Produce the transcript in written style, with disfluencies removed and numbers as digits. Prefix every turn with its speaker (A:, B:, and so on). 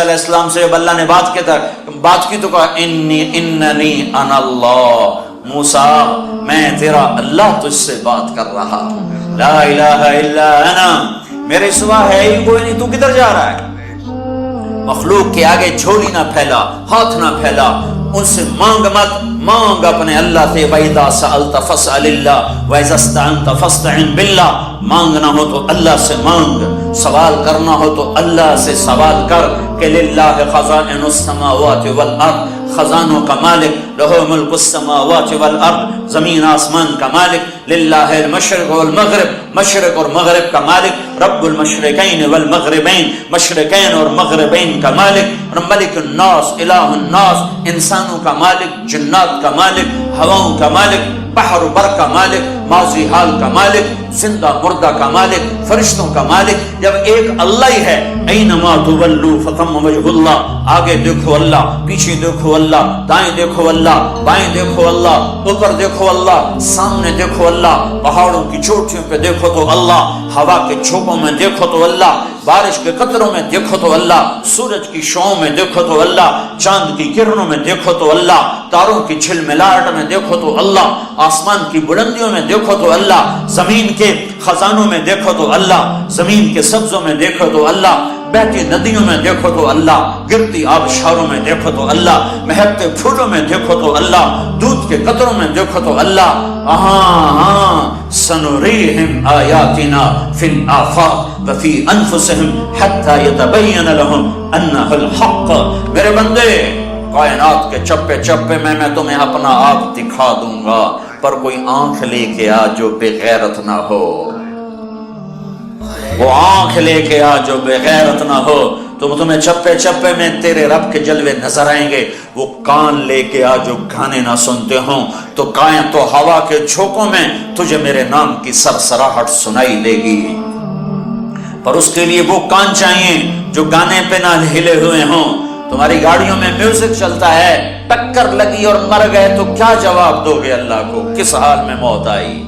A: علیہ السلام سے جب اللہ نے بات کی تو کہا اننی انا اللہ، موسیٰ میں تیرا اللہ تجھ سے بات کر رہا ہوں، لا الہ الا انا، میرے سوا ہے ہی کوئی نہیں، تو کدھر جا رہا ہے؟ مخلوق کے آگے جھولی نہ پھیلا، ہاتھ نہ پھیلا، ان سے مانگ مت، مانگ اپنے اللہ سے۔ وَإِذَا سَأَلْتَ فَاسْأَلِ اللَّهَ وَإِذَا اسْتَعَنْتَ فَاسْتَعِنْ بِاللَّهِ، مانگنا ہو تو اللہ سے مانگ، سوال کرنا ہو تو اللہ سے سوال کر کہ لِلَّهِ خَزَائِنُ السَّمَاوَاتِ وَالْأَرْضِ، خزانوں کا مالک، لَهُ مُلْكُ السَّمَاوَاتِ وَالْأَرْضِ، زمین آسمان کا مالک، لِلَّهِ الْمَشْرِقُ وَالْمَغْرِبُ، مشرق اور مغرب کا مالک، رب المشرقین والمغربین، مشرقین اور مغربین کا مالک، ملک الناس، الہ الناس، انسانوں کا مالک، جنات کا مالک، ہواؤں کا مالک، بحر و بر کا مالک، ماضی حال کا مالک، زندہ مردہ کا مالک، فرشتوں کا مالک۔ جب ایک اللہ ہی ہے، اینما تولوا فثم وجہ اللہ، آگے دیکھو اللہ، پیچھے دیکھو اللہ، دائیں دیکھو اللہ، بائیں دیکھو اللہ، اوپر دیکھو اللہ، سامنے دیکھو اللہ، پہاڑوں کی چوٹیوں پہ دیکھو تو اللہ، ہوا کے جھونکوں میں دیکھو تو اللہ، بارش کے قطروں میں دیکھو تو اللہ، سورج کی شعاؤں میں دیکھو تو اللہ، چاند کی کرنوں میں دیکھو تو اللہ، تاروں کی جھلملاہٹ میں دیکھو تو اللہ، آسمان کی بلندیوں میں دیکھو تو اللہ، زمین کے خزانوں میں دیکھو تو اللہ، زمین کے سبزوں میں دیکھو تو اللہ، بہتی ندیوں میں دیکھو تو اللہ، گرتی آبشاروں میں دیکھو تو اللہ، مہکتے پھولوں میں دیکھو تو اللہ، دودھ کے قطروں میں دیکھو تو اللہ۔ ہاں سنریہم آیاتنا فی الآفاق وفی انفسہم حتی یتبین لہم انہ الحق۔ میرے بندے، کائنات کے چپے چپے میں تمہیں اپنا آپ دکھا دوں گا، پر کوئی آنکھ لے کے آ جو بے غیرت نہ ہو، وہ آنکھ لے کے آ جو بے غیرت نہ ہو، تو تمہیں چپے چپے میں تیرے رب کے جلوے نظر آئیں گے۔ وہ کان لے کے آ جو گانے نہ سنتے ہوں، تو کائیں تو ہوا کے جھونکوں میں تجھے میرے نام کی سرسراہٹ سنائی دے گی، پر اس کے لیے وہ کان چاہیے جو گانے پہ نہ ہلے ہوئے ہوں۔ تمہاری گاڑیوں میں میوزک چلتا ہے، ٹکر لگی اور مر گئے تو کیا جواب دو گے اللہ کو؟ کس حال میں موت آئی؟